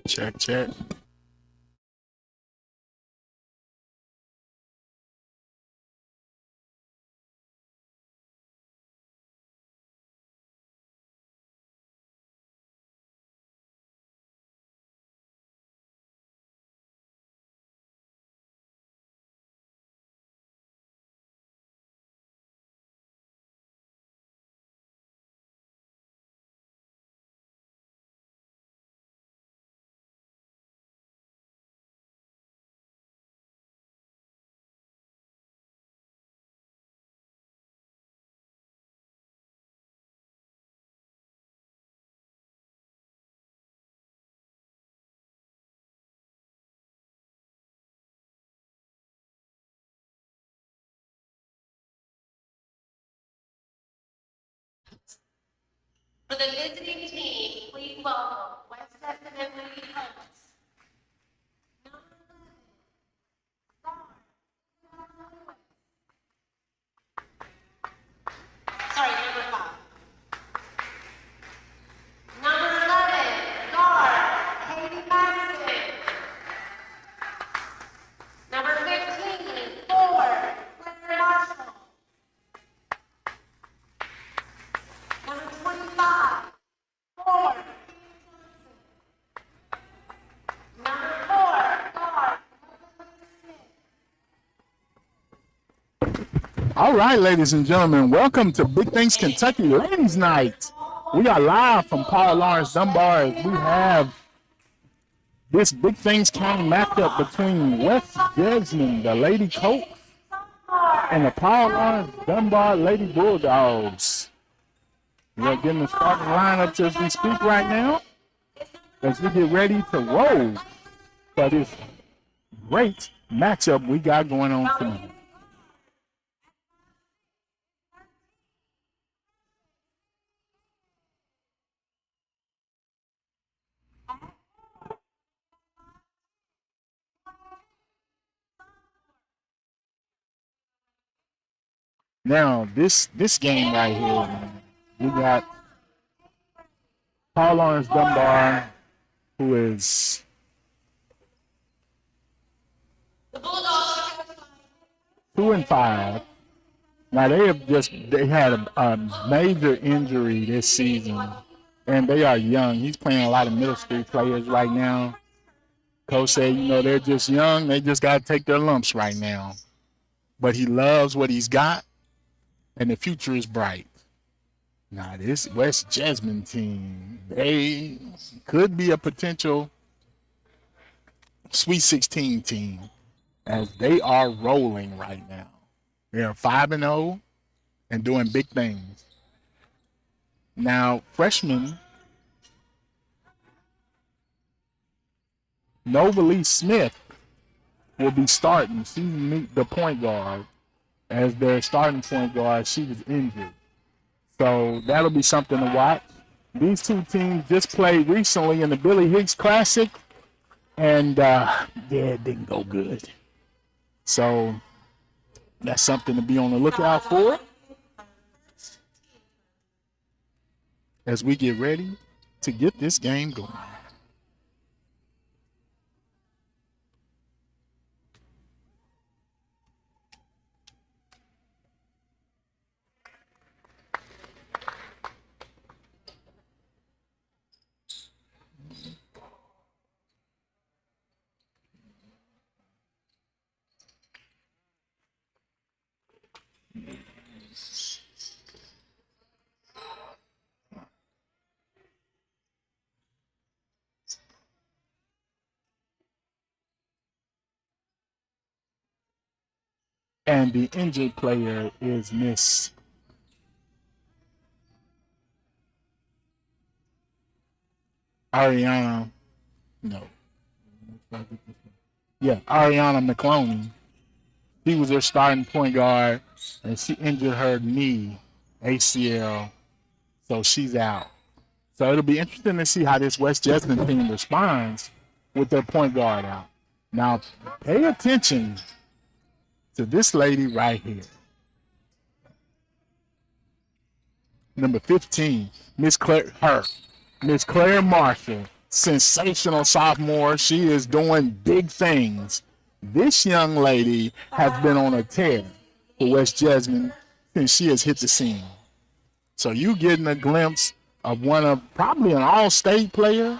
Check, check. For the visiting team, please welcome West Jessamine Lady Post. Sorry, number 5. Number 11, guard, Katie Maxton. Number 15, forward, Claire Marshall. Number 25, forward, number 4, guard, All right, ladies and gentlemen, welcome to Big Things Kentucky Ladies Night. We are live from Paul Lawrence Dunbar. We have this Big Things County matchup between West Jessamine, the Lady Colt, and the Paul Lawrence Dunbar Lady Bulldogs. We are getting the starting lineups as we speak right now, as we get ready to roll for this great matchup we got going on tonight. Now, this game right here, man, we got Paul Lawrence Dunbar, who is the Bulldogs. 2-5. Now they had a major injury this season, and they are young. He's playing a lot of middle school players right now. Coach said, they're just young. They just got to take their lumps right now. But he loves what he's got, and the future is bright. Now, this West Jessamine team, they could be a potential Sweet 16 team, as they are rolling right now. They are 5-0 and doing big things. Now, freshman Novalee Smith will be starting. She's the point guard. As their starting point guard, she was injured. So that'll be something to watch. These two teams just played recently in the Billy Hicks Classic, and it didn't go good. So that's something to be on the lookout for as we get ready to get this game going. And the injured player is Miss Ariana. No. Yeah, Ariana McCloney. She was their starting point guard, and she injured her knee, ACL, so she's out. So it'll be interesting to see how this West Jessamine team responds with their point guard out. Now, pay attention to this lady right here. Number 15, Miss Claire Marshall. sensational sophomore. She is doing big things. This young lady has been on a tear for West Jessamine since she has hit the scene. So you getting a glimpse of one of probably an all-state player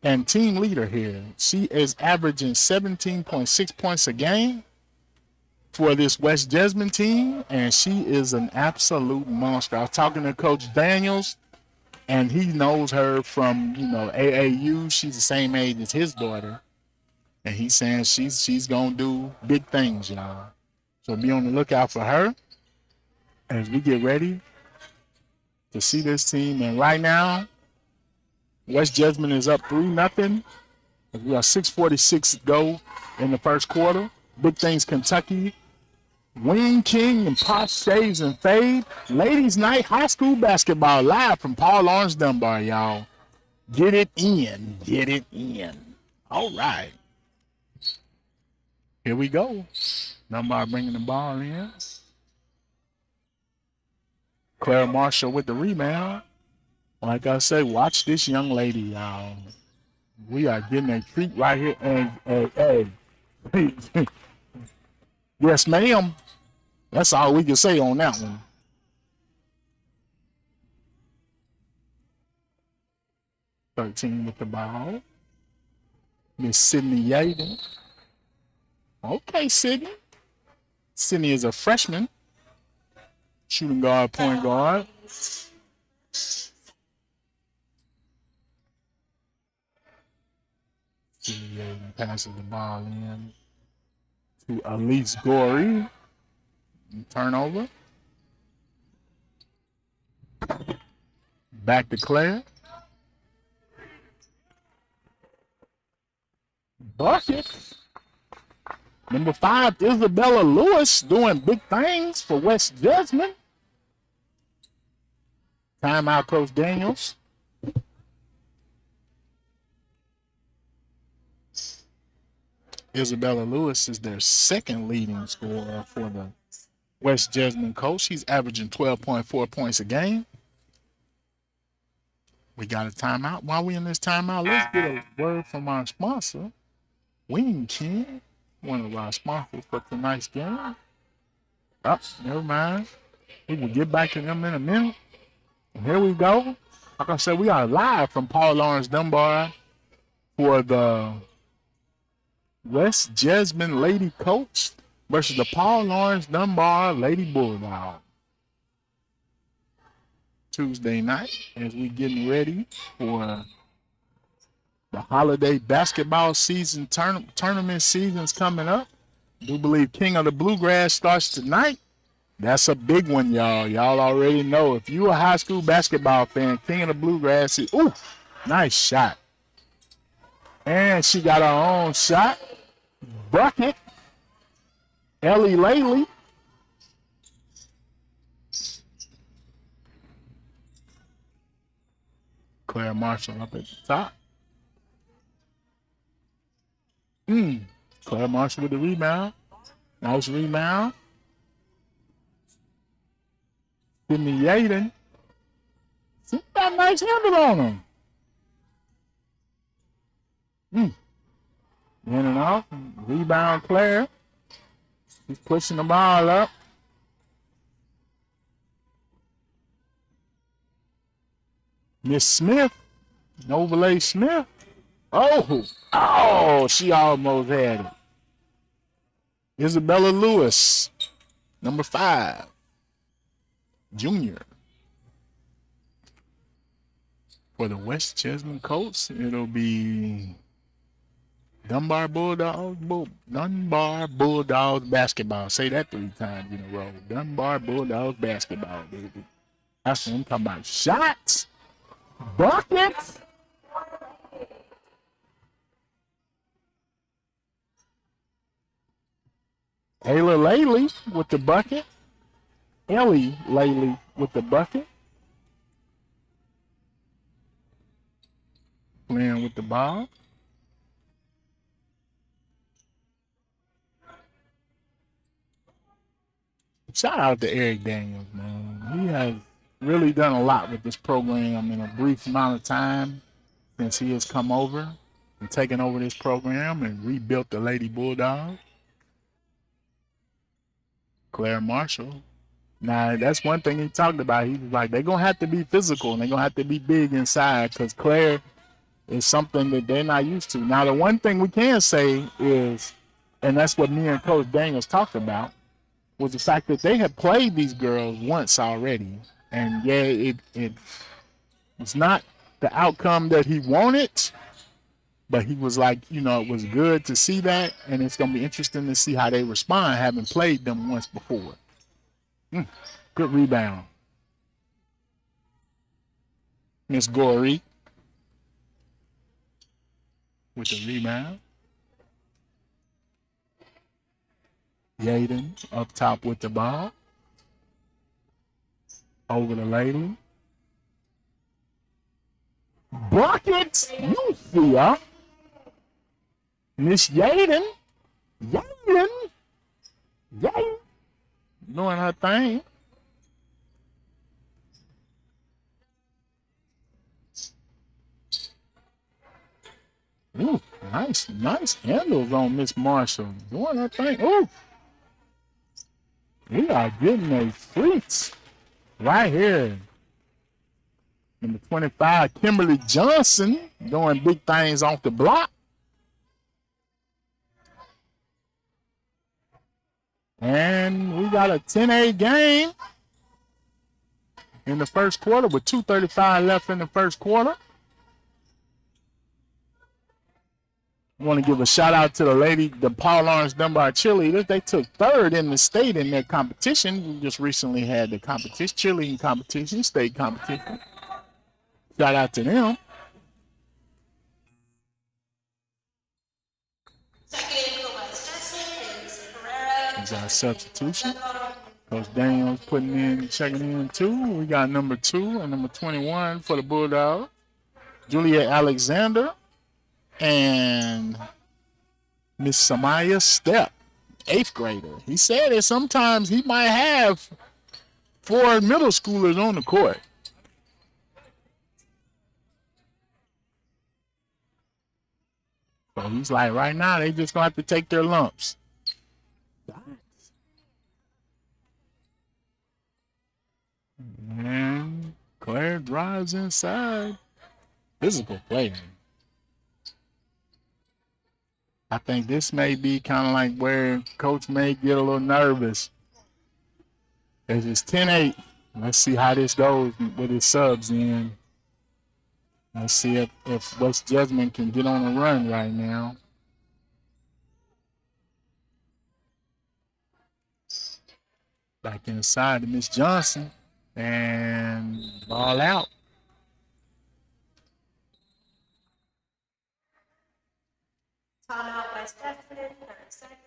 and team leader here. She is averaging 17.6 points a game for this West Jessamine team, and she is an absolute monster. I was talking to Coach Daniels, and he knows her from, AAU. She's the same age as his daughter. And he's saying she's going to do big things, y'all. So be on the lookout for her as we get ready to see this team. And right now, West Jessamine is up 3-0. We got 6:46 to go in the first quarter. Big Things Kentucky. Wayne Kyng and Posh Shaves and Fade. Ladies Night High School Basketball live from Paul Lawrence Dunbar, y'all. Get it in. Get it in. All right. Here we go. Dunbar bringing the ball in. Claire Marshall with the rebound. Like I say, watch this young lady, y'all. We are getting a treat right here. And hey. Yes, ma'am. That's all we can say on that one. "13 with the ball. Miss Sydney Yaden. Okay, Sydney. Sydney is a freshman. Shooting guard, point guard. Sydney Yaden passes the ball in to Elise Gorey. Turnover. Back to Claire. Bucket. Number 5, Isabella Lewis, doing big things for West Jessamine. Timeout, Coach Daniels. Isabella Lewis is their second leading scorer for the West Jessamine coach. She's averaging 12.4 points a game. We got a timeout. While we're in this timeout, let's get a word from our sponsor, Wayne Kyng, one of our sponsors for tonight's game. Oh, never mind. We will get back to them in a minute. And here we go. Like I said, we are live from Paul Lawrence Dunbar for the West Jessamine Lady Coach versus the Paul Lawrence Dunbar Lady Bulldog. Tuesday night as we getting ready for the holiday basketball season, tournament season's coming up. I do believe King of the Bluegrass starts tonight. That's a big one, y'all. Y'all already know. If you a high school basketball fan, King of the Bluegrass is, ooh, nice shot. And she got her own shot. Bucket. Ellie Laley. Claire Marshall up at the top. Claire Marshall with the rebound. Nice rebound. Sydney Yaden. She got a nice handle on him. In and off. Rebound Claire. She's pushing the ball up. Miss Smith. Novalee Smith. Oh, she almost had it. Isabella Lewis, number 5, junior. For the West Jessamine Colts, it'll be Dunbar Bulldogs basketball. Say that 3 times in a row. Dunbar Bulldogs basketball, baby. That's what I'm talking about. Shots, buckets. Ayla Laley with the bucket. Ellie Laley with the bucket. Playing with the ball. Shout out to Eric Daniels, man. He has really done a lot with this program in a brief amount of time. since he has come over and taken over this program and rebuilt the Lady Bulldog. Claire Marshall. Now, that's one thing he talked about. He was like, they're going to have to be physical and they're going to have to be big inside because Claire is something that they're not used to. Now, the one thing we can say is, and that's what me and Coach Daniels talked about, was the fact that they had played these girls once already. And yeah, it's not the outcome that he wanted, but he was like, you know, it was good to see that, and it's going to be interesting to see how they respond, having played them once before. Good rebound. Miss Gorey with the rebound. Yaden up top with the ball. Over the lady. Buckets! You see her. Miss Yaden. Yaden. Doing her thing. Ooh, nice handles on Miss Marshall. Doing her thing. Ooh. We are getting a freaks right here. Number 25, Kimberly Johnson, doing big things off the block. And we got a 10-8 game in the first quarter with 2:35 left in the first quarter. I want to give a shout out to the Paul Lawrence Dunbar cheerleaders. They took third in the state in their competition. We just recently had the competition, cheerleading competition, state competition. Shout out to them. Is our substitution. Coach Daniels checking in too. We got number 2 and number 21 for the Bulldogs. Julia Alexander and Miss Samaya Stepp, 8th grader. He said that sometimes he might have 4 middle schoolers on the court. So he's like, right now, they just going to have to take their lumps. And Claire drives inside. Physical player. I think this may be kind of like where Coach may get a little nervous. It's 10-8. Let's see how this goes with his subs in. Let's see if West Jessamine can get on a run right now. Back inside to Miss Johnson. And ball out. Timeout, West Jessamine, 30 seconds.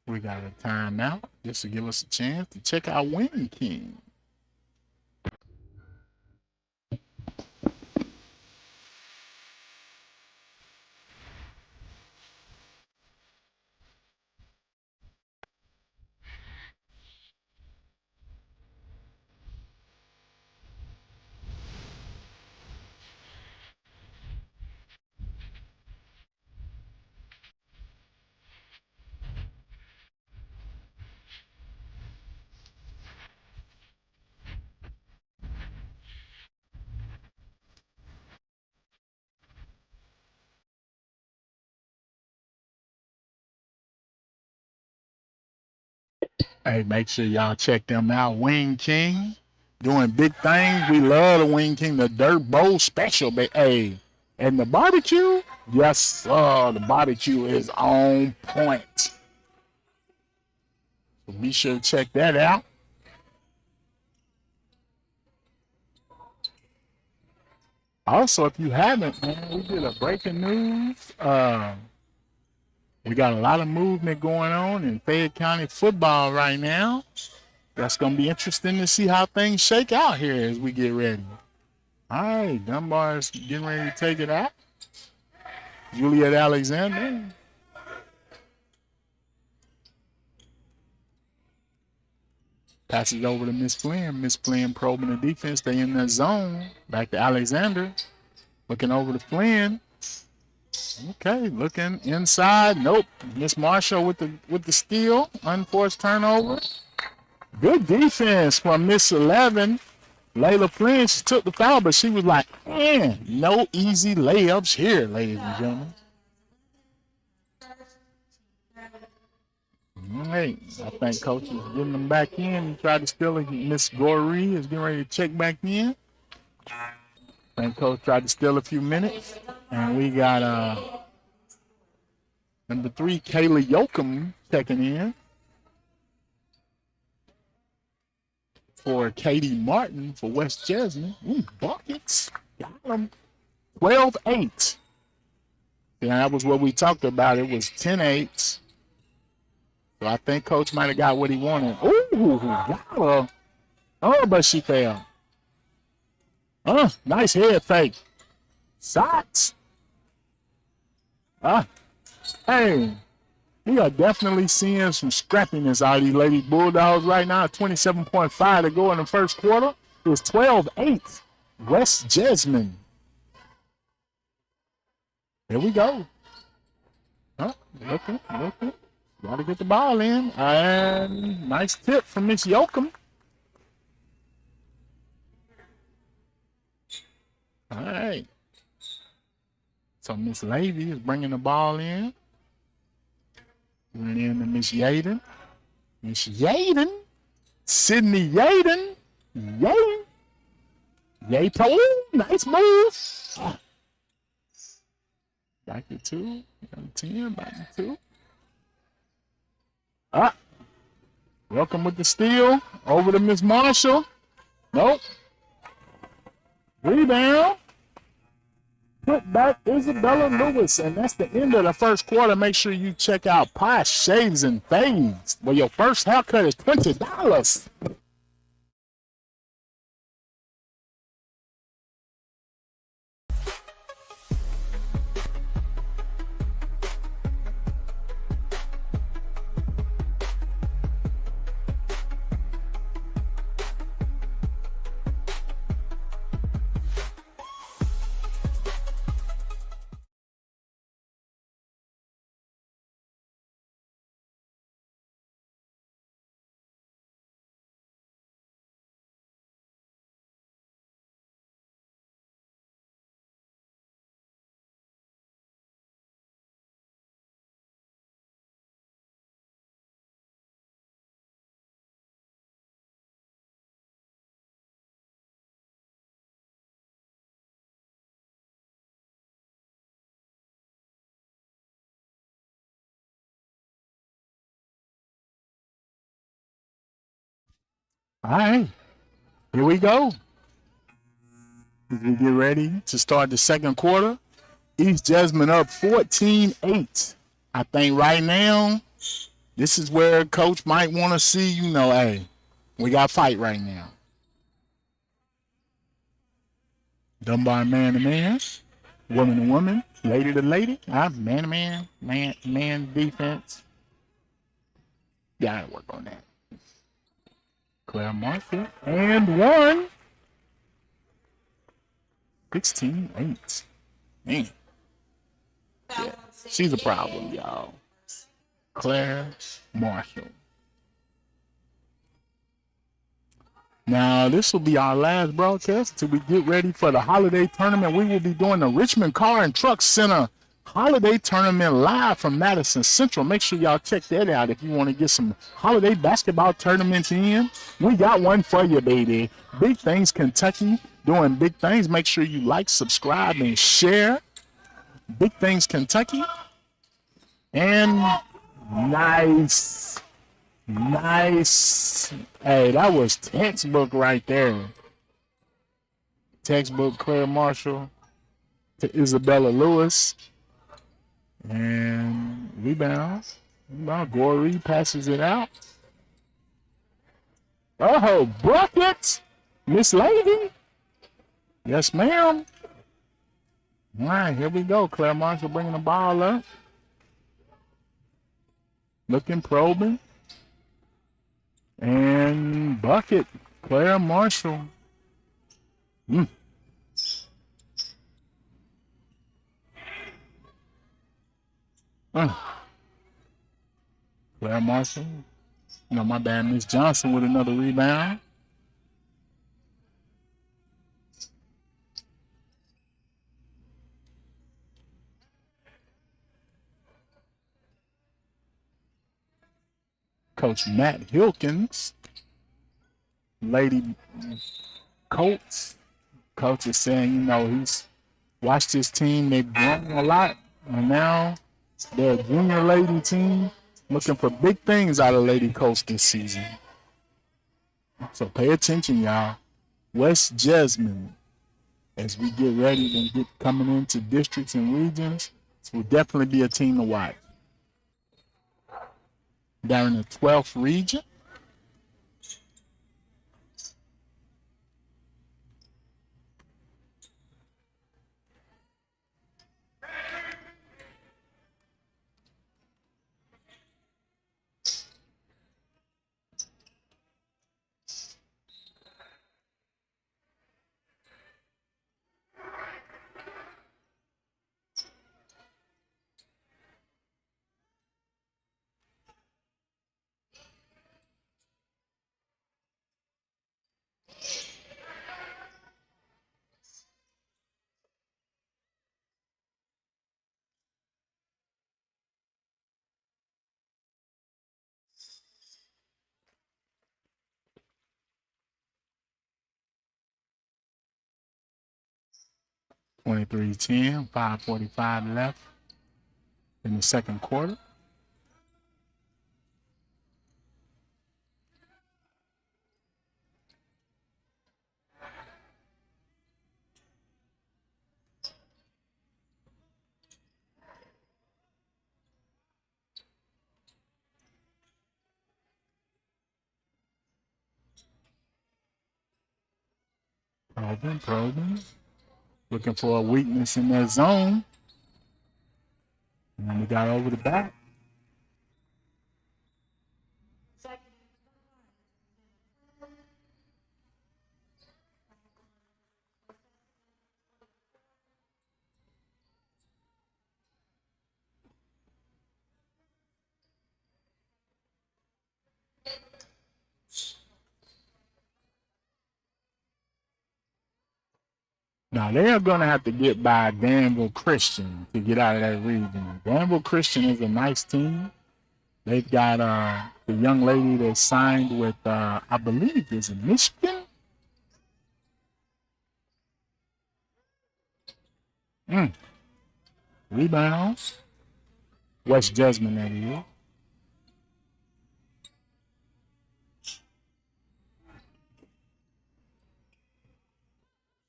We got a timeout just to give us a chance to check out Kyng. Hey, make sure y'all check them out. Kyng doing big things. We love the Kyng, the Dirt Bowl special. Hey, and the barbecue, yes, sir, the barbecue is on point. So be sure to check that out. Also, if you haven't, man, we did a breaking news. We got a lot of movement going on in Fayette County football right now. That's going to be interesting to see how things shake out here as we get ready. All right, Dunbar's getting ready to take it out. Juliet Alexander. Passes over to Miss Flynn. Miss Flynn probing the defense. They in the zone. Back to Alexander. Looking over to Flynn. Okay, looking inside. Nope. Miss Marshall with the steal. Unforced turnover. Good defense from Miss 11. Layla Flynn, she took the foul, but she was like, no easy layups here, ladies and gentlemen. All right, I think coach is getting them back in. He tried to steal it. Miss Goree is getting ready to check back in. I think coach tried to steal a few minutes. And we got number 3, Kayla Yoakum, checking in for Katie Martin for West Jessamine. Ooh, buckets. Got them. 12-8. Yeah, that was what we talked about. It was 10-8. So I think coach might have got what he wanted. Ooh, got her. Oh, but she fell. Nice head fake. Shots. Hey, we are definitely seeing some scrappiness out of these Lady Bulldogs right now. 27.5 to go in the first quarter. It was 12-8. West Jessamine. Here we go. Looking. Got to get the ball in. And nice tip from Miss Yoakum. All right. So Miss Levy is bringing the ball in. Bringing in to Miss Yaden. Miss Yaden. Sydney Yaden. Yay. Yay. Nice move. Back to 2. 10. Back to 2. Welcome with the steal. Over to Miss Marshall. Nope. Rebound. Put back Isabella Lewis. And that's the end of the first quarter. Make sure you check out Posh Shaves and Fades, where your first haircut is $20. All right, here we go. As we get ready to start the second quarter, East Jessamine up 14-8. I think right now, this is where coach might want to see, hey, we got to fight right now. Dunbar man to man, woman to woman, lady to lady, man to man, man to man defense. Gotta work on that. Claire Marshall, and 1. 16-8. Man. Yeah, she's a problem, y'all. Claire Marshall. Now, this will be our last broadcast until we get ready for the holiday tournament. We will be doing the Richmond Car and Truck Center holiday tournament live from Madison Central. Make sure y'all check that out if you want to get some holiday basketball tournaments in. We got one for you, baby. Big Things Kentucky doing big things. Make sure you like, subscribe, and share. Big Things Kentucky. And nice. Hey, that was textbook right there. Textbook Claire Marshall to Isabella Lewis. And rebounds. Goree passes it out. Oh, bucket. Miss Lady. Yes, ma'am. All right, here we go. Claire Marshall bringing the ball up. Looking, probing. And bucket, Claire Marshall. Mm. Uh, Claire Marshall. No, my bad. Miss Johnson with another rebound. Coach Matt Hilkins. Lady Colts. Coach is saying, you know, he's watched his team. They've grown a lot. And now they're a junior lady team. Looking for big things out of Lady Colts this season. So pay attention, y'all. West Jessamine, as we get ready and get coming into districts and regions, this will definitely be a team to watch. They're in the 12th region. Twenty-three 10, 5:45 left in the second quarter. Probing. Looking for a weakness in their zone. And then we got over the back. Now they are going to have to get by Danville Christian to get out of that region. Danville Christian is a nice team. They've got the young lady that signed with, I believe, is it Michigan? Rebounds. West Jessamine, that is.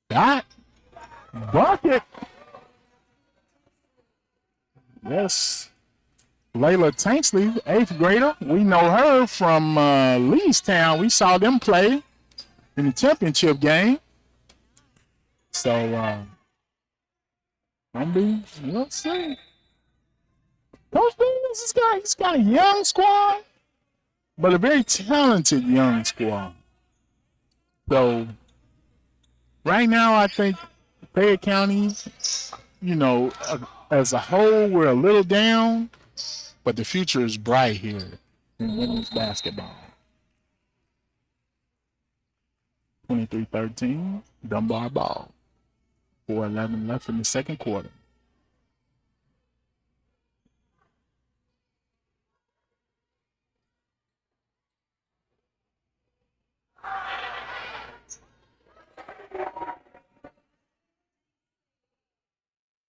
That bucket. Yes. Layla Tanksley, 8th grader. We know her from Leestown. We saw them play in the championship game. So, let's see. Coach Davis he's got a young squad, but a very talented young squad. So, right now, I think Fayette County, you know, as a whole, we're a little down, but the future is bright here in women's basketball. 23-13, Dunbar ball. 4:11 left in the second quarter.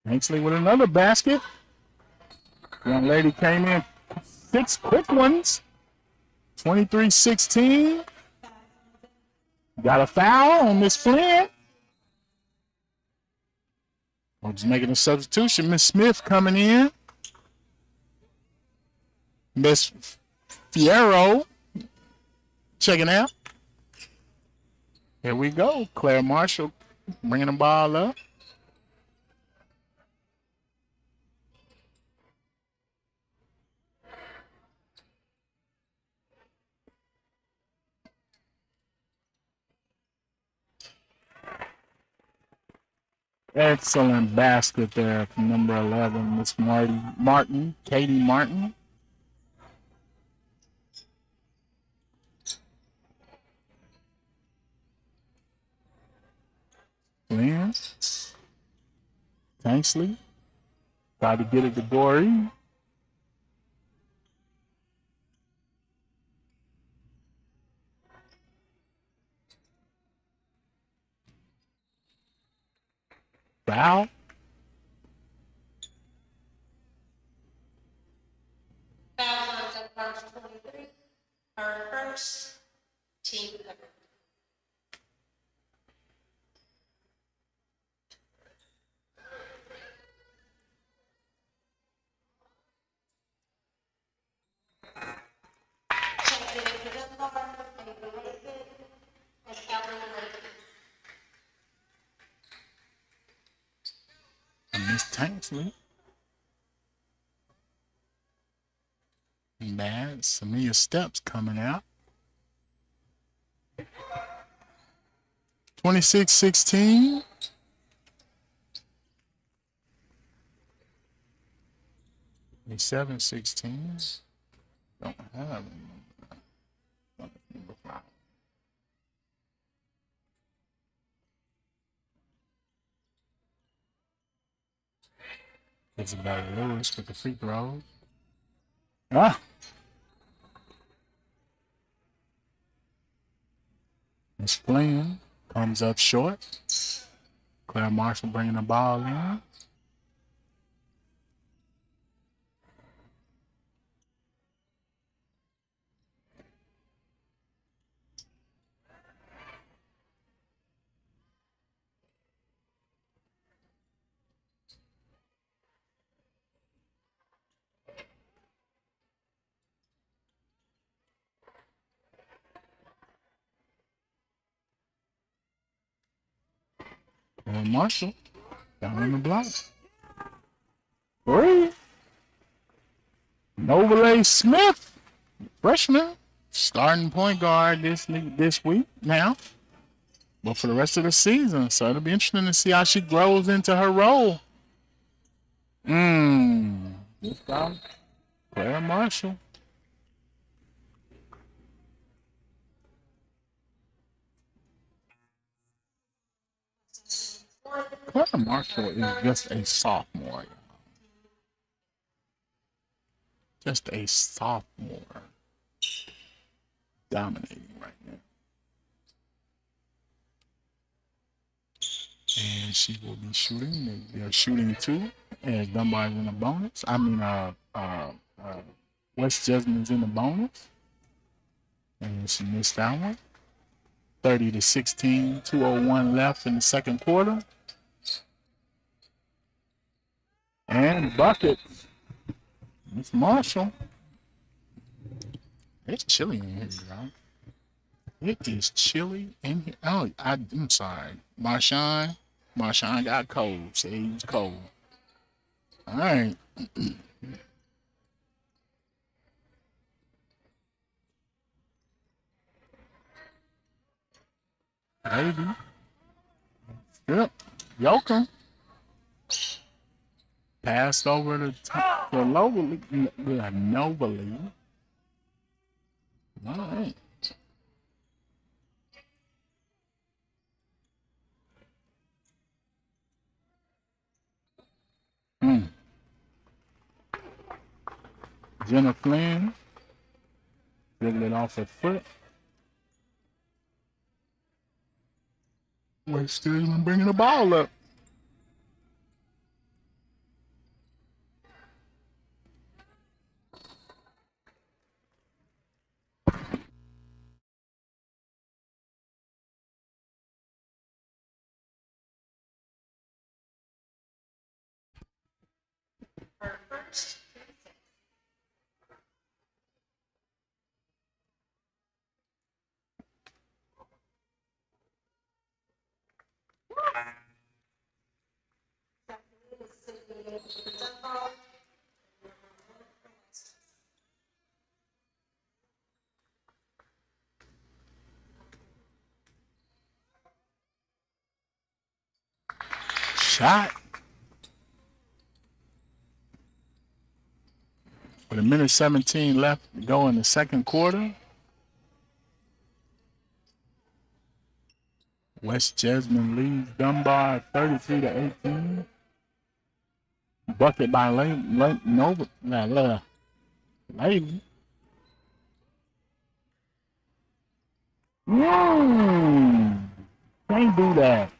Tanksley with another basket. Young lady came in 6 quick ones. 23-16. Got a foul on Miss Flynn. I'm just making a substitution. Miss Smith coming in. Miss Fierro checking out. Here we go. Claire Marshall bringing the ball up. Excellent basket there from number 11, Miss Martin, Katie Martin. Lynn, Tanksley, tried to get it to Dory. Foul. Foul on Dunbar's 23, her first, team covered. Check in for Dunbar, Ava Latham, and Ellen Latham. And Miss Tanksley. Bad. Samia Steps coming out. 26-16. A 7-16. Don't have number 5. Isabella Lewis with the free throws. Ah! Miss Flynn comes up short. Claire Marshall bringing the ball in. Claire Marshall down on the block. 3. Novalee Smith, freshman, starting point guard this week now, but for the rest of the season. So it'll be interesting to see how she grows into her role. This guy, Claire Marshall. Claire Marshall is just a sophomore. Just a sophomore. Dominating right now. And she will be shooting. They're shooting 2 as Dunbar's in the bonus. West Jessamine's in the bonus. And she missed that one. 30-16, 2:01 left in the second quarter. And bucket. Miss Marshall. It's chilly in here, y'all. It is chilly in here. Oh, I'm sorry. Marshawn got cold. Said he was cold. All right. Baby. Yep. Yoker. Passed over the top for Novalee. All right. Jenna Flynn. Dribbling it off her foot. West still bringing the ball up. Her first, Dunbar, shot. With 1:17 left to go in the second quarter. West Jessamine leads Dunbar 33-18. Bucket by Nova. Lady. Can't do that.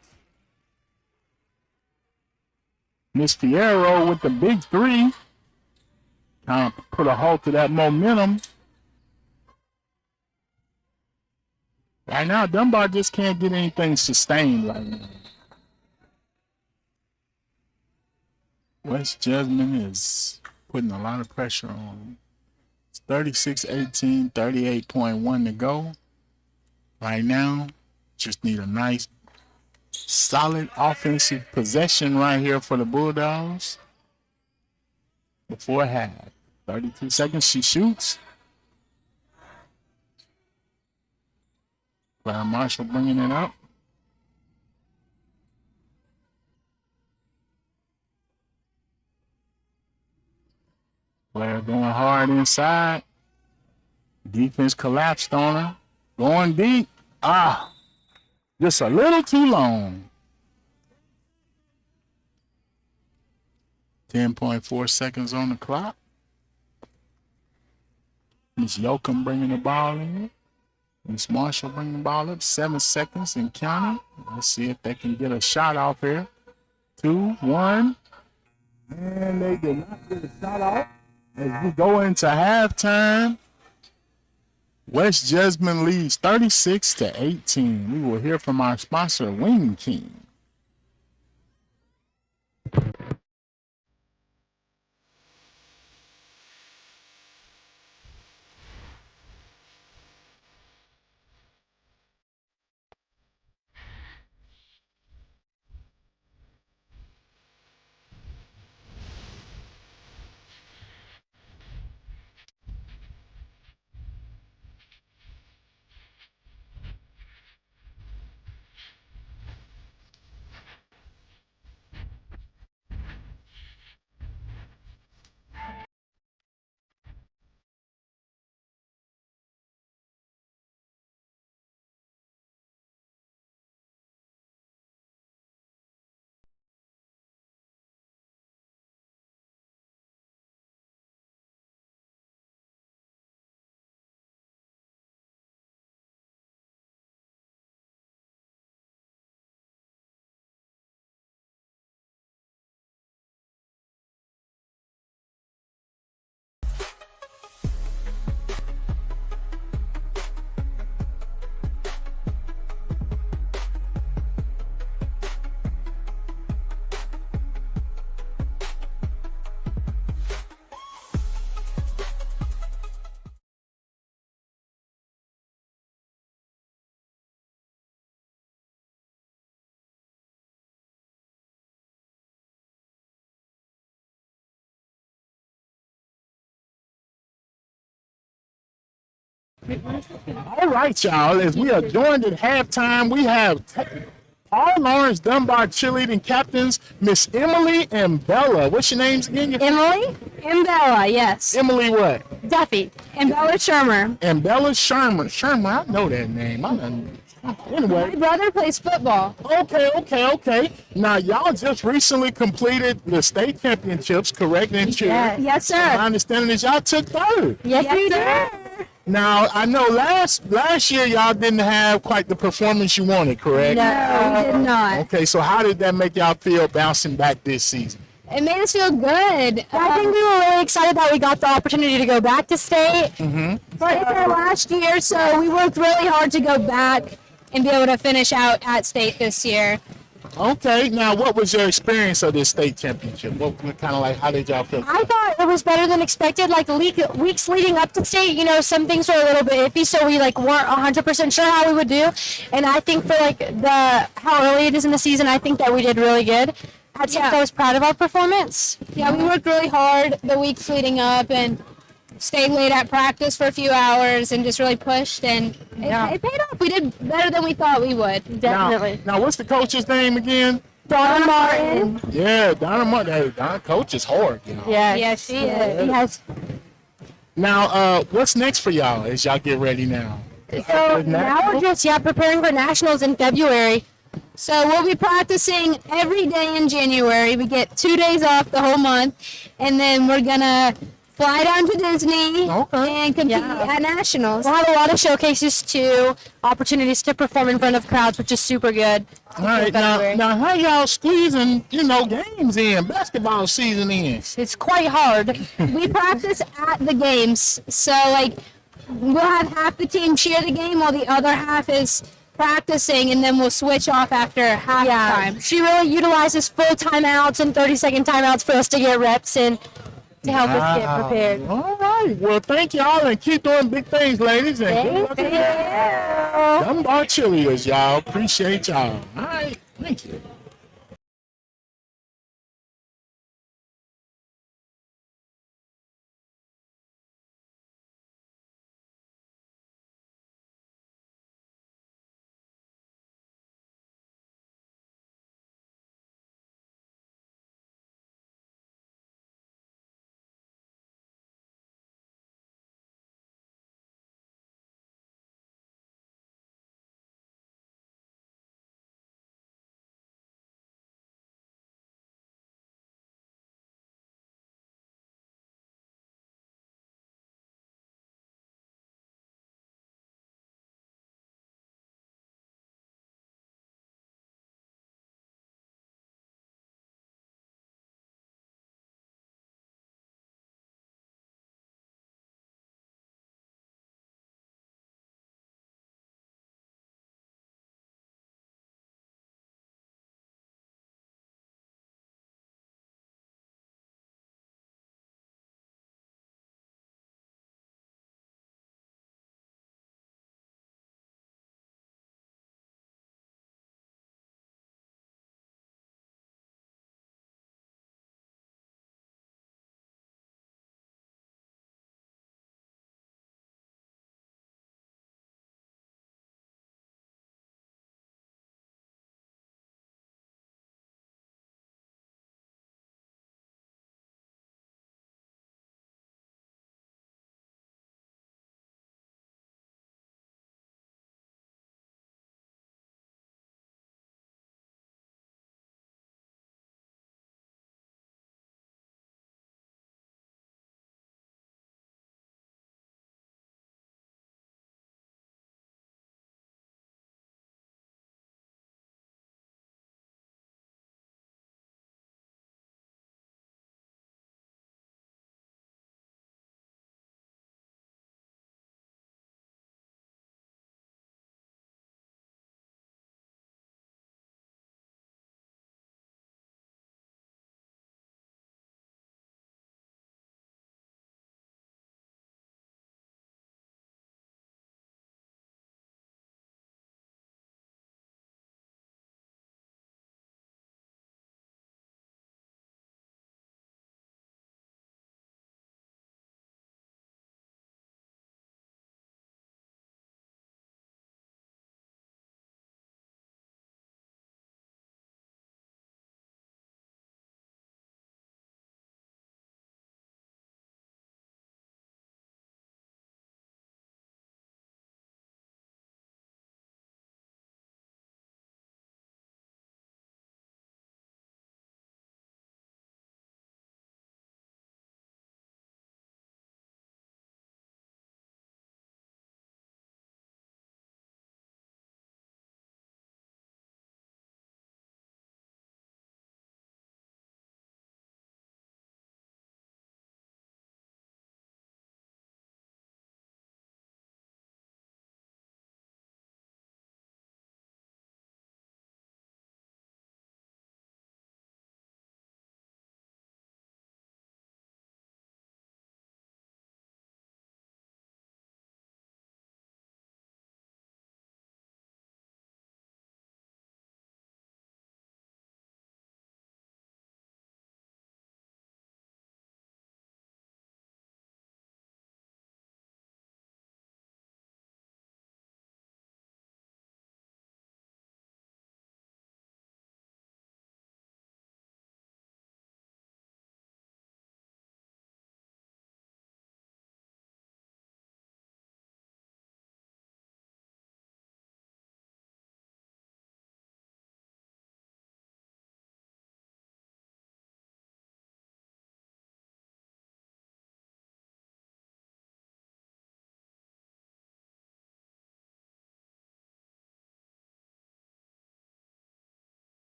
Miss Fierro with the big three. Kind of put a halt to that momentum. Right now, Dunbar just can't get anything sustained right now. West Jessamine is putting a lot of pressure on them. It's 36-18, 38.1 to go. Right now, just need a nice, solid offensive possession right here for the Bulldogs. Before half. 32 seconds, she shoots. Clara Marshall bringing it up. Player going hard inside. Defense collapsed on her. Going deep. Just a little too long. 10.4 seconds on the clock. Miss Yoakum bringing the ball in. Miss Marshall bringing the ball up. 7 seconds and counting. Let's see if they can get a shot off here. 2, 1. And they did not get a shot off. As we go into halftime, West Jessamine leads 36-18. We will hear from our sponsor, Kyng. All right, y'all. As we are joined at halftime, we have Paul Lawrence Dunbar cheerleading captains, Miss Emily and Bella. What's your names again? Emily and Bella, yes. Emily what? Duffy and Bella Shermer. And Bella Shermer. Shermer, I know that name. Anyway. My brother plays football. Okay. Now, y'all just recently completed the state championships, correct? In cheer. Yes, sir. My understanding is y'all took third. Yes, we did. Now, I know last year y'all didn't have quite the performance you wanted, correct? No, we did not. Okay, so how did that make y'all feel bouncing back this season? It made us feel good. I think we were really excited that we got the opportunity to go back to state. But it's our last year, so we worked really hard to go back and be able to finish out at state this year. Okay, now what was your experience of this state championship? What kind of like, how did y'all feel? I thought it was better than expected. Like the weeks leading up to state, some things were a little bit iffy, so we weren't 100% sure how we would do. And I think for how early it is in the season, I think that we did really good. I was proud of our performance. Yeah, we worked really hard the weeks leading up and stayed late at practice for a few hours and just really pushed, and it paid off. We did better than we thought we would. Definitely. Now what's the coach's name again? Dunbar in. Yeah, Dunbar. Hey, Don coach is hard, you know. Yeah, Yes, she he is. He has. Now, what's next for y'all as y'all get ready now? So now we're just preparing for nationals in February. So we'll be practicing every day in January. We get 2 days off the whole month, and then we're gonna fly down to Disney and compete at nationals. We'll have a lot of showcases too, opportunities to perform in front of crowds, which is super good. All right, now how y'all squeezing, games in, basketball season in? It's quite hard. We practice at the games, so like we'll have half the team cheer the game while the other half is practicing, and then we'll switch off after halftime. She really utilizes full timeouts and 30-second timeouts for us to get reps in to help us get prepared. All right. Well, thank y'all and keep doing big things, ladies. And good luck in Dunbar Cheerleaders, y'all. Appreciate y'all. All right. Thank you.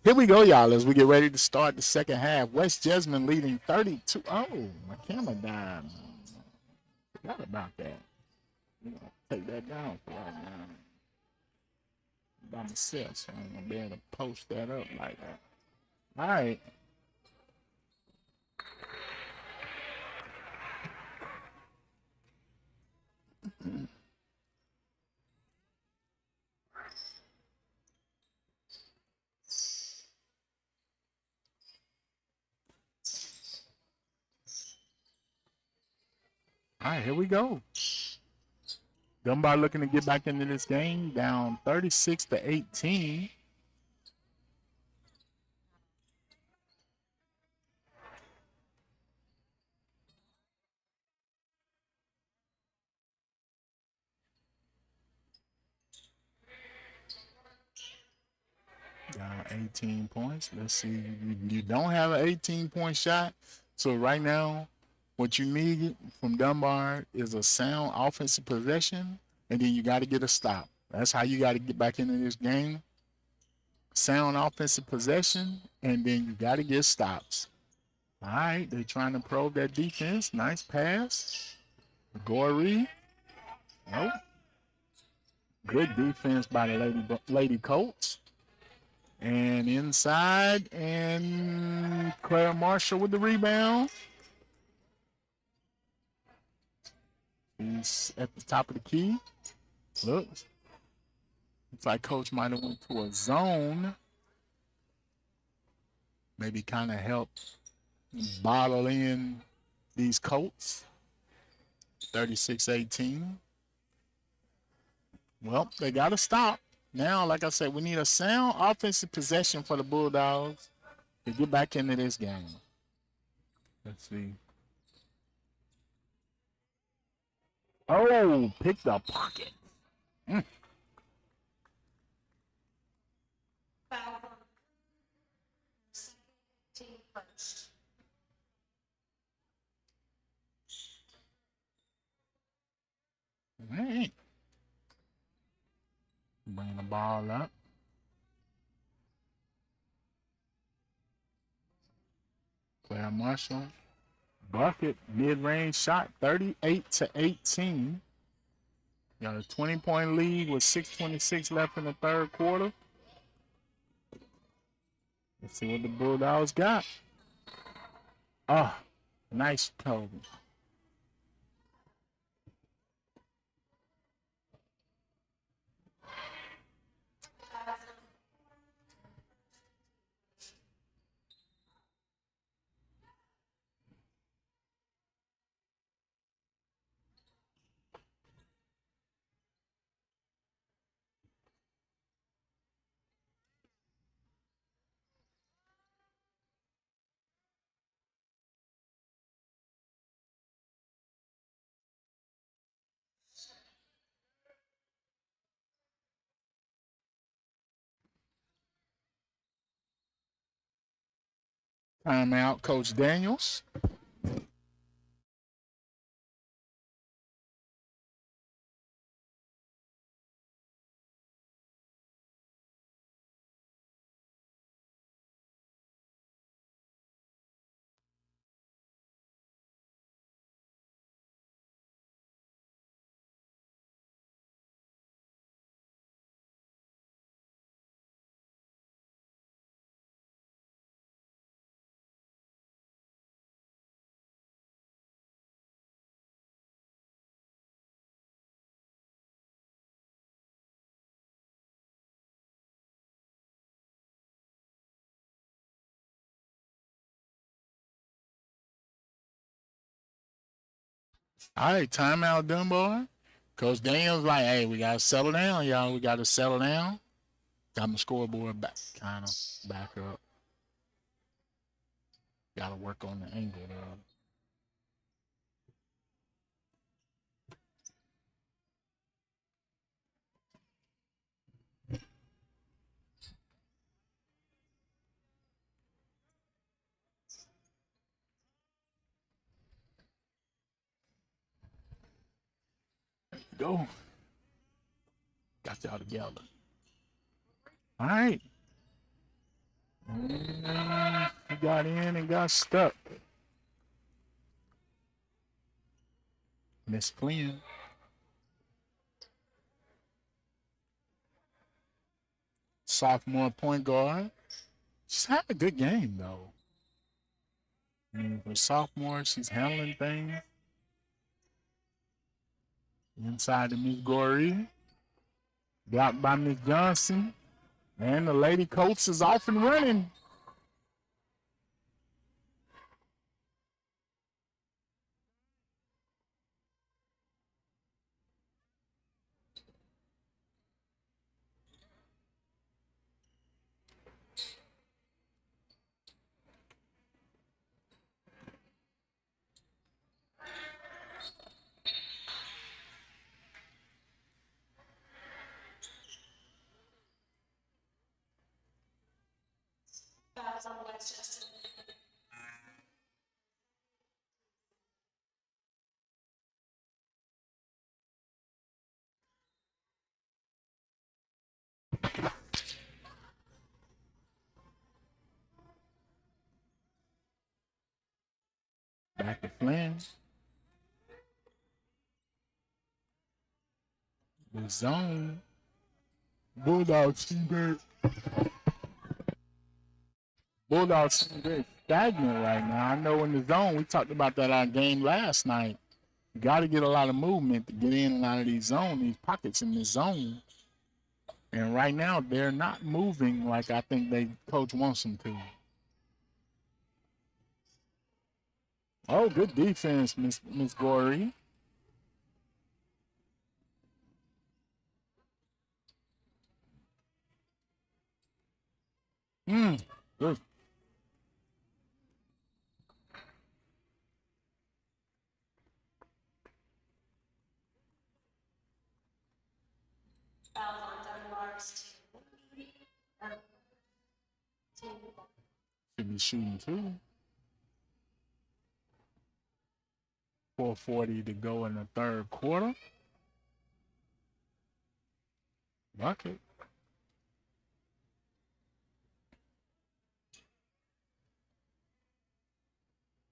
Here we go, y'all, as we get ready to start the second half. West Jessamine leading 32. Oh, my camera died. Forgot about that. I'm going to take that down for right now. By myself, so I'm going to be able to post that up like that. All right. All right, here we go. Dunbar looking to get back into this game, down 36-18. Down 18 points. Let's see. You don't have an 18-point shot. So right now, what you need from Dunbar is a sound offensive possession, and then you got to get a stop. That's how you got to get back into this game. Sound offensive possession, and then you got to get stops. All right, they're trying to probe that defense. Nice pass. Gorey. Nope. Good defense by the Lady Colts. And inside, and Claire Marshall with the rebound. He's at the top of the key. Looks like Coach might have went to a zone. Maybe kind of help bottle in these Colts. 36-18. Well, they got to stop. Now, like I said, we need a sound offensive possession for the Bulldogs to get back into this game. Let's see. Oh, pick the pocket. Foul on second team first. All right. Bring the ball up. Claire Marshall. Bucket, mid-range shot, 38-18. Got a 20-point lead with 6:26 left in the third quarter. Let's see what the Bulldogs got. Oh, nice toe. Timeout, Coach Daniels. All right, timeout, Dunbar. Coach Daniels like, hey, we got to settle down, y'all. We got to settle down. Got my scoreboard back, kind of back up. Got to work on the angle there. Go. Got y'all together. All right. And he got in and got stuck. Miss Flynn. Sophomore point guard. She's had a good game, though. I mean, for sophomore, she's handling things. Inside to Miss Goree. Blocked by Miss Johnson. And the lady coach is off and running. Fouls on West Jessamine. Back to Flynn. The zone. Bulldogs seem very stagnant right now. I know in the zone, we talked about that our game last night. You got to get a lot of movement to get in and out of these zones, these pockets in this zone. And right now, they're not moving like I think they coach wants them to. Oh, good defense, Miss Goree. Good. Fouls on Dunbar's team. Team. Should be shooting too. 4:40 to go in the third quarter. Bucket.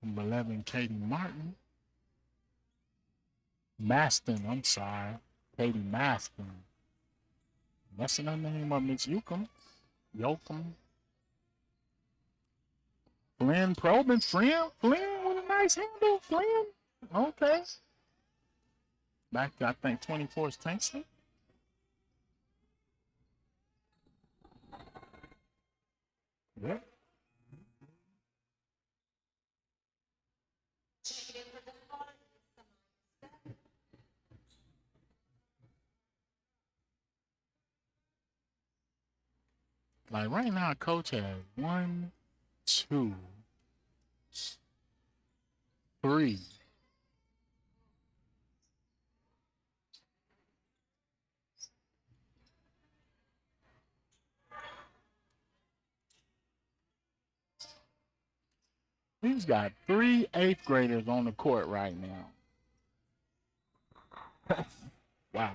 Number 11, Katie Martin. Maston, I'm sorry. Katie Maston. Messing her name up, Miss Yoakum. Flynn probing. Flynn with a nice handle. Flynn. Okay. Back to, I think, 24 is Tanksley. Yep. Like right now, coach has 1, 2, 3. He's got 3 eighth graders on the court right now. Wow.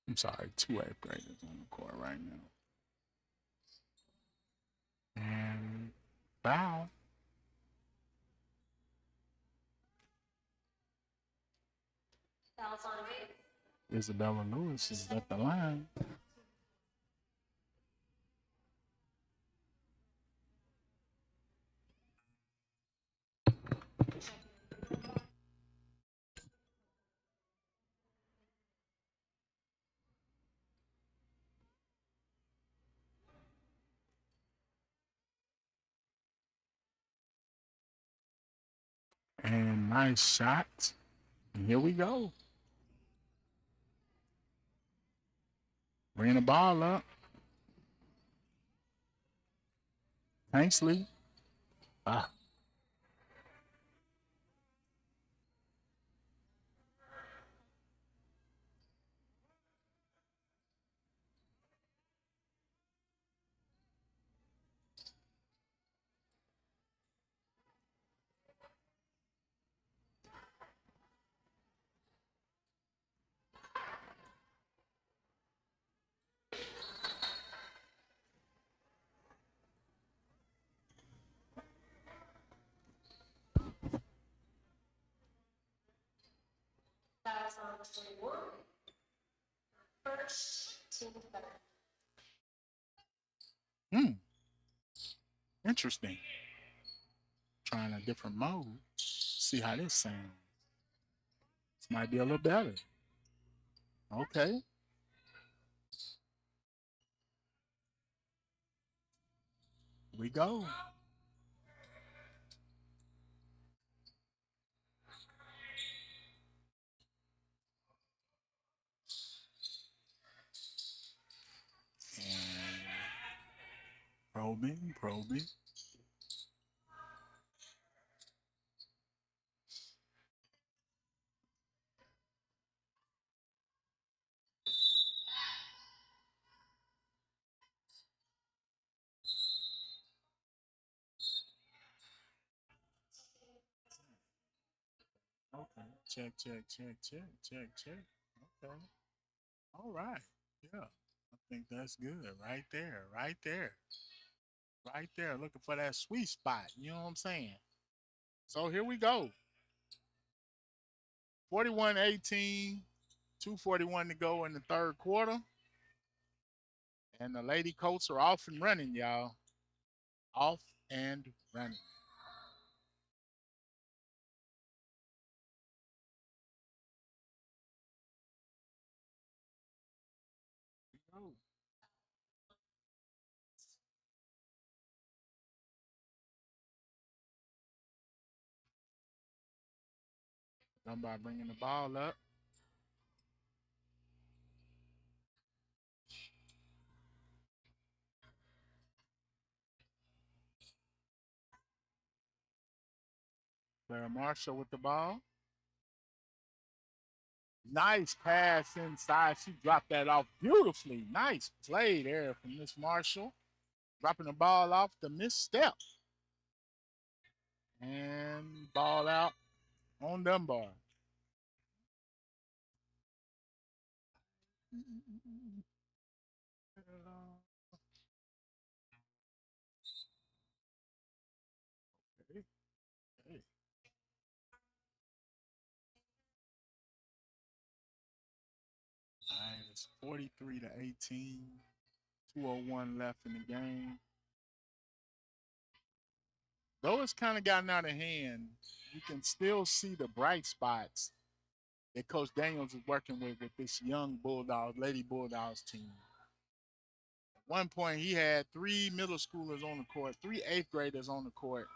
I'm sorry, 2 eighth graders on the court right now. And foul. Fouls on Reed. Isabella Lewis is at the line. And nice shot. And here we go. Bring the ball up. Tanksley. Ah. That's on 21. First team together. Interesting. Trying a different mode. See how this sounds. This might be a little better. Okay. Here we go. And probing. Okay. Check. Okay. All right. Yeah. I think that's good. Right there. Right there. Looking for that sweet spot. You know what I'm saying? So here we go. 41-18. 2:41 to go in the third quarter. And the Lady Colts are off and running, y'all. Off and running. Oh, Dunbar bringing the ball up. Clara Marshall with the ball. Nice pass inside. She dropped that off beautifully. Nice play there from Miss Marshall. Dropping the ball off the misstep. And ball out on Dunbar. Okay, okay. All right, it's 43-18. 2:01 left in the game. Though it's kind of gotten out of hand, you can still see the bright spots that Coach Daniels is working with this young Bulldogs, Lady Bulldogs team. At one point, he had 3 middle schoolers on the court, 3 eighth graders on the court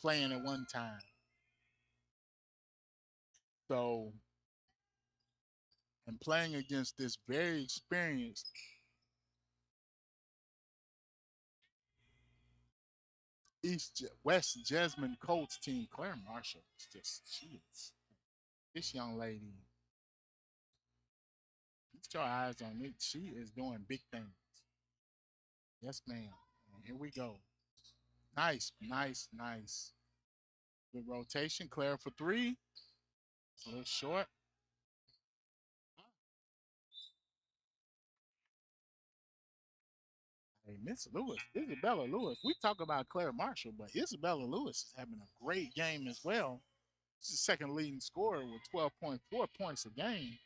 playing at one time. So, and playing against this very experienced West Jessamine Colts team, Claire Marshall is just, she is, this young lady, get your eyes on it. She is doing big things. Yes, ma'am. And here we go. Nice. Good rotation. Claire for 3. It's a little short. Hey, Miss Lewis, Isabella Lewis. We talk about Claire Marshall, but Isabella Lewis is having a great game as well. She's the second leading scorer with 12.4 points a game.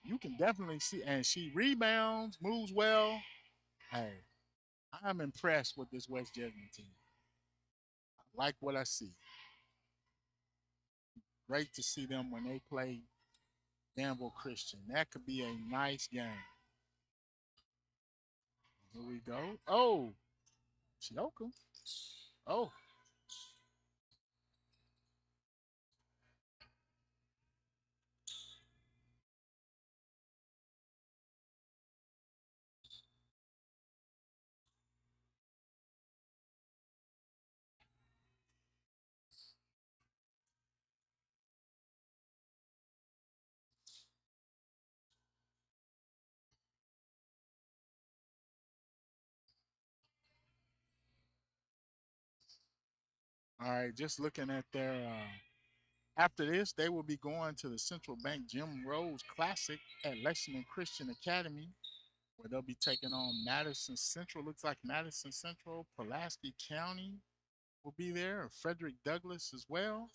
You can definitely see, and she rebounds, moves well. Hey, I'm impressed with this West Jessamine team. I like what I see. Great to see them when they play Danville Christian. That could be a nice game. Here we go. Oh, Chioka. Oh, All right, just looking at their. After this, they will be going to the Central Bank Jim Rose Classic at Lexington Christian Academy, where they'll be taking on Madison Central. Looks like Madison Central, Pulaski County will be there, or Frederick Douglass as well.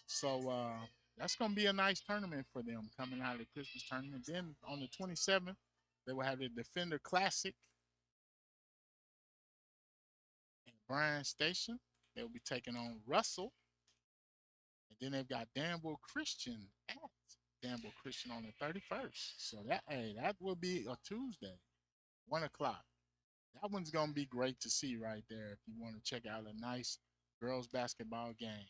So that's going to be a nice tournament for them coming out of the Christmas tournament. Then on the 27th, they will have the Defender Classic in Bryan Station. They'll be taking on Russell. And then they've got Danville Christian at Danville Christian on the 31st. So that will be a Tuesday, 1 o'clock. That one's gonna be great to see right there if you want to check out a nice girls basketball game.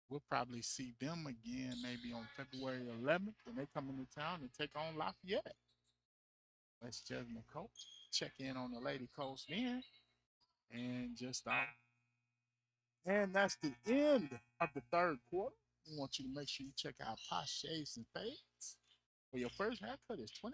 We'll probably see them again maybe on February 11th when they come into town and take on Lafayette. West Jessamine coach check in on the Lady Coast then, and just out. And that's the end of the third quarter. We want you to make sure you check out Posh Shaves and Fades. For your first haircut is $20.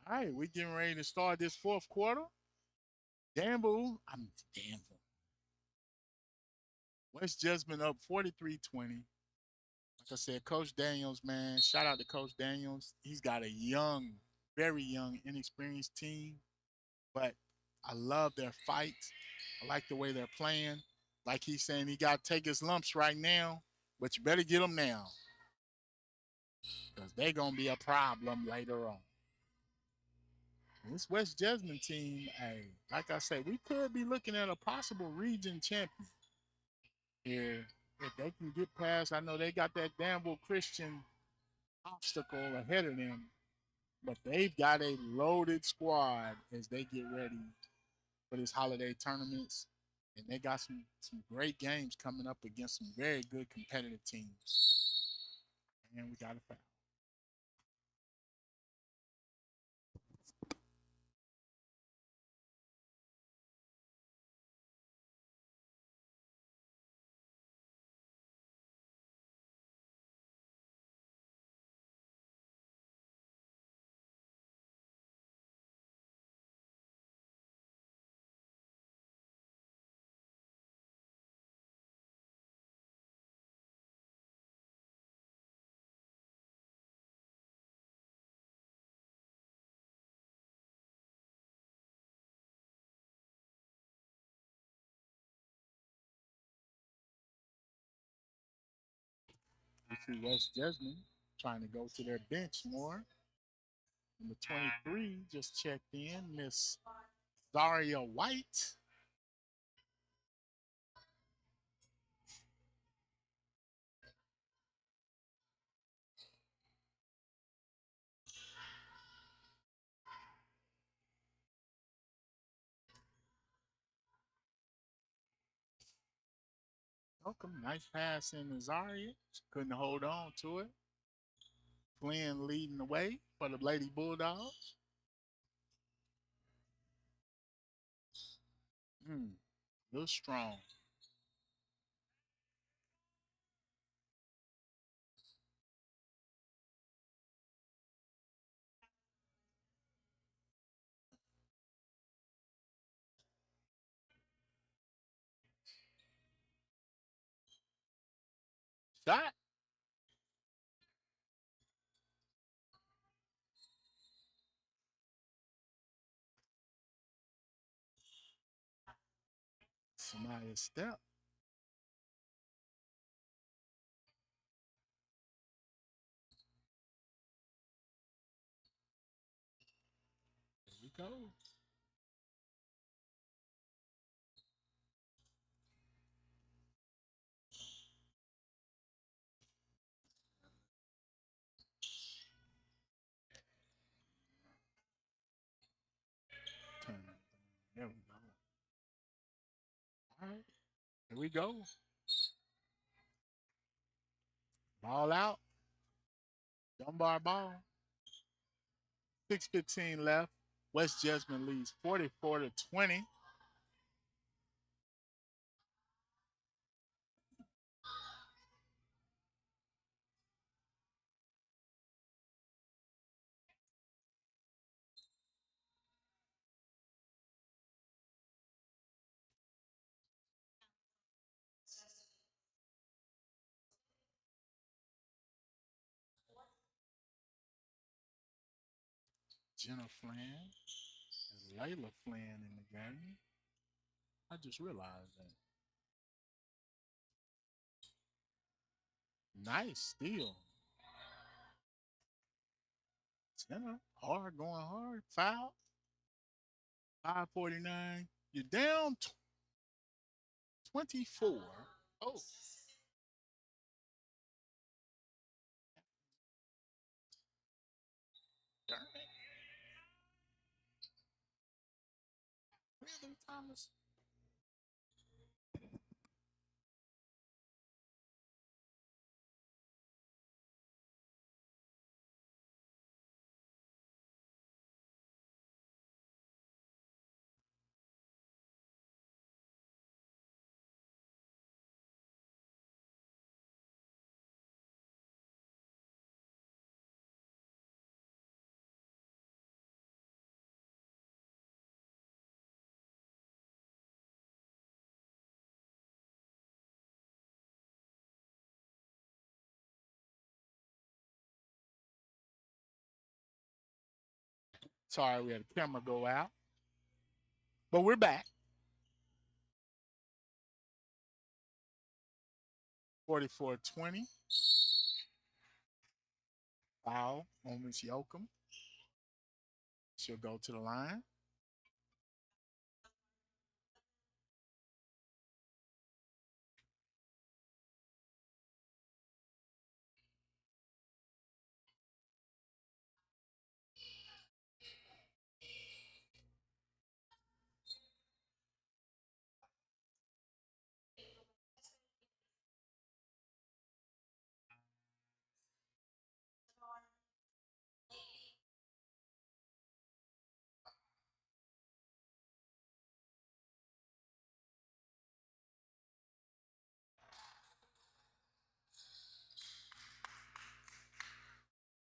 All right, we're getting ready to start this fourth quarter. Danville. West Jessamine up 43-20. Like I said, Coach Daniels, man, shout out to Coach Daniels. He's got a young, very young, inexperienced team, but I love their fight. I like the way they're playing. Like he's saying, he got to take his lumps right now, but you better get them now because they're going to be a problem later on. This West Jessamine team, hey, like I said, we could be looking at a possible region champion here if they can get past. I know they got that Danville Christian obstacle ahead of them, but they've got a loaded squad as they get ready for this holiday tournaments, and they got some great games coming up against some very good competitive teams. And we got a foul. We see West Jessamine trying to go to their bench more. Number 23 just checked in, Miss Zaria White. Welcome. Nice pass in Zaria. Couldn't hold on to it. Flynn leading the way for the Lady Bulldogs. Real strong. Shot. somebody a step. Here we go. Turn. There we go. All right. Here we go. Ball out. Dunbar ball. 6:15 left. West Jessamine leads 44-20. Jenna Flynn and Layla Flynn in the game. I just realized that. Nice steal. Jenna, hard, going hard. Foul. 5:49. You're down 24. Oh. Darn it. Really, Thomas? Sorry, we had a camera go out. But we're back. 44-20. Foul on Miss Yoakum. She'll go to the line.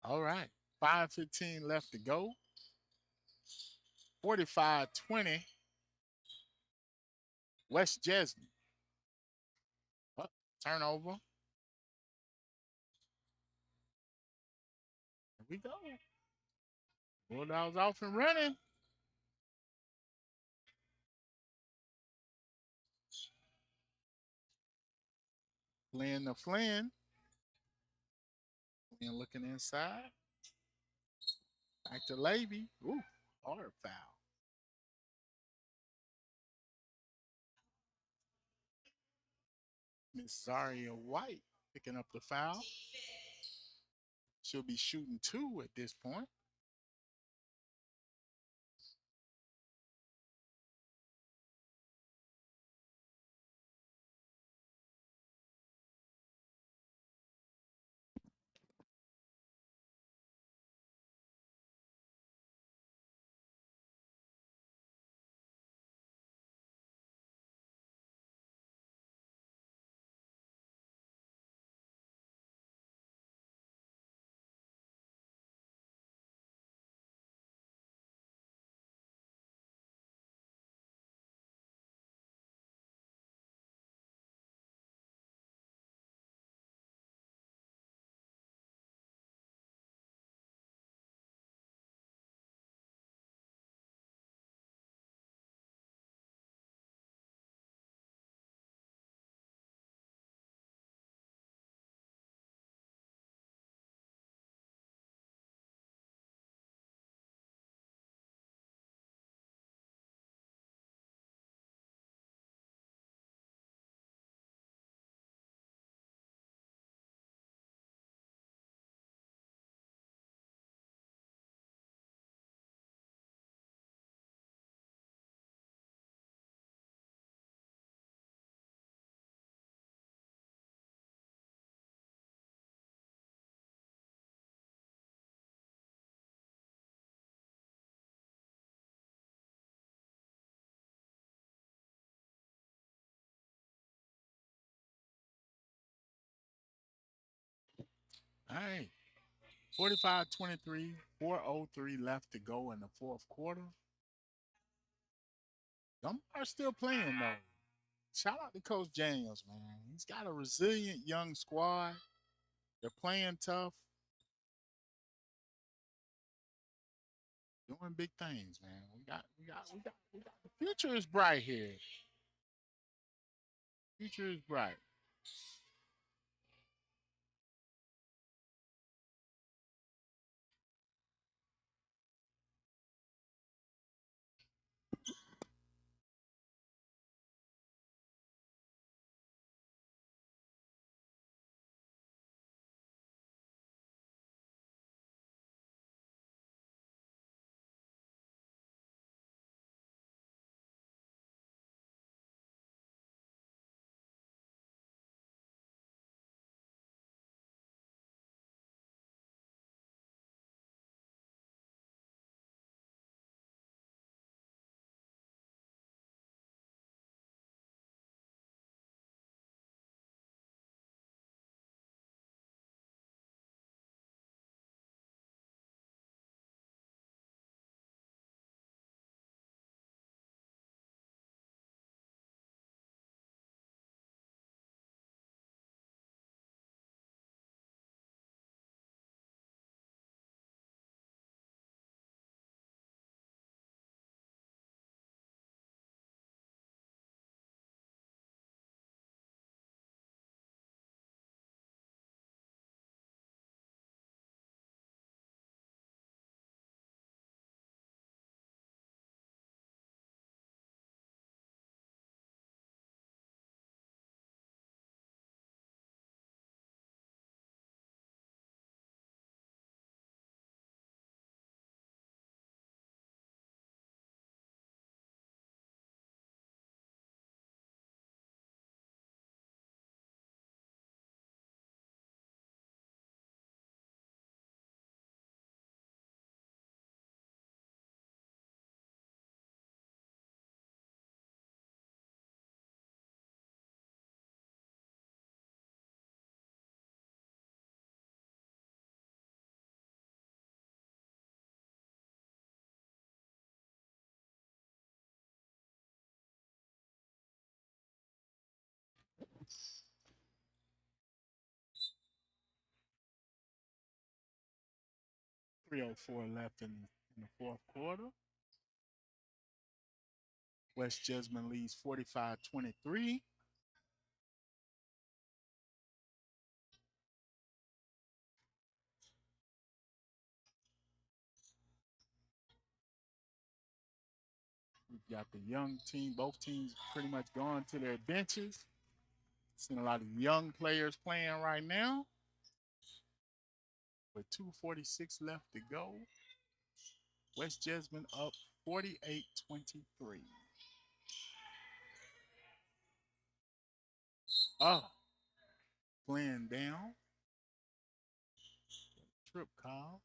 All right. 5:15 left to go. 45-20. West Jessamine. Oh, turnover. Here we go. Bulldogs off and running. Flynn to Flynn. Flynn looking inside. Back to Levy. Ooh, hard foul. Miss Zaria White picking up the foul. She'll be shooting 2 at this point. All right. 45-23, 4:03 left to go in the fourth quarter. Dunbar still playing though. Shout out to Coach James, man. He's got a resilient young squad. They're playing tough, doing big things, man. We got. The future is bright here. Future is bright. 3:04 left in the fourth quarter. West Jessamine leads 45-23. We've got the young team, both teams pretty much gone to their benches. Seeing a lot of young players playing right now. With 2:46 left to go. West Jessamine up 48-23. Oh, playing down. Trip call.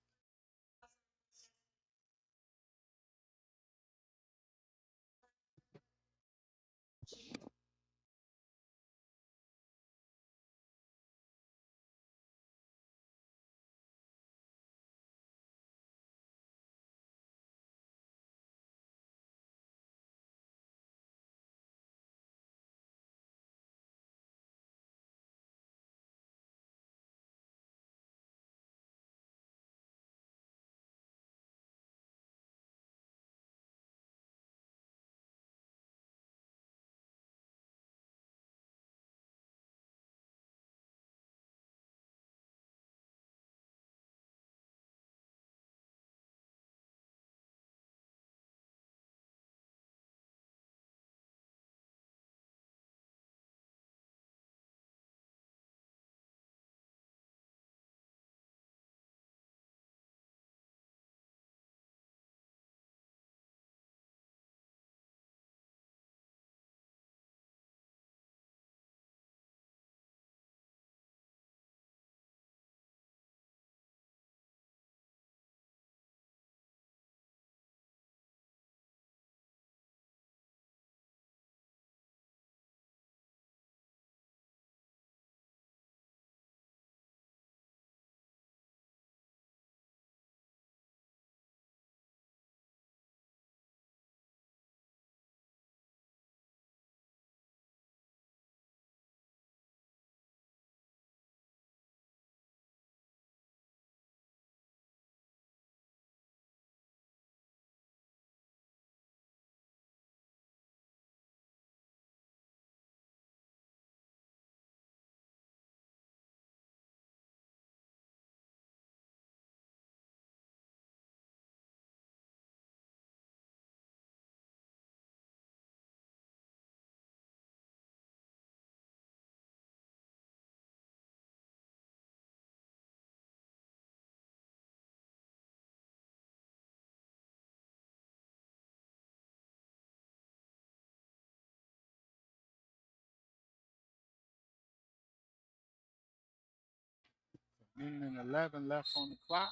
Minute and 11 left on the clock.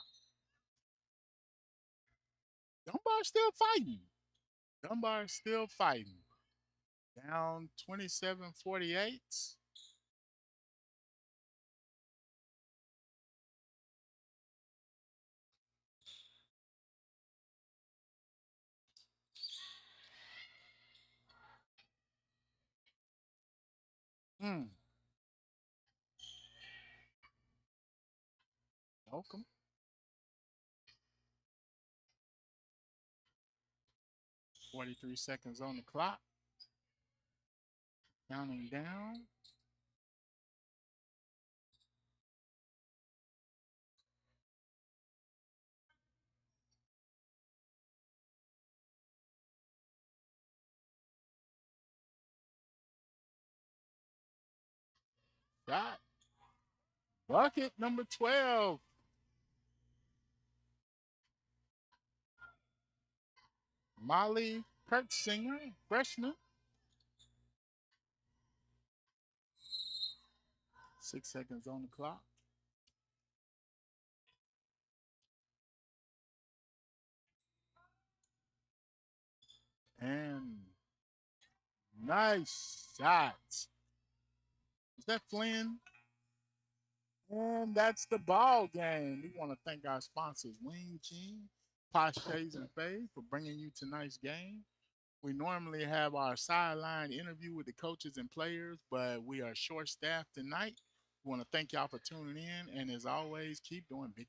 Dunbar still fighting. Dunbar still fighting. Down 27-48. Welcome. 43 seconds on the clock. Counting down. Shot. Bucket number 12. Molly Kurtzinger, freshman. 6 seconds on the clock. And nice shot. Is that Flynn? And that's the ball game. We want to thank our sponsors, Wing Kyng, Posh, and Faye, for bringing you tonight's game. We normally have our sideline interview with the coaches and players, but we are short-staffed tonight. We want to thank y'all for tuning in, and as always, keep doing big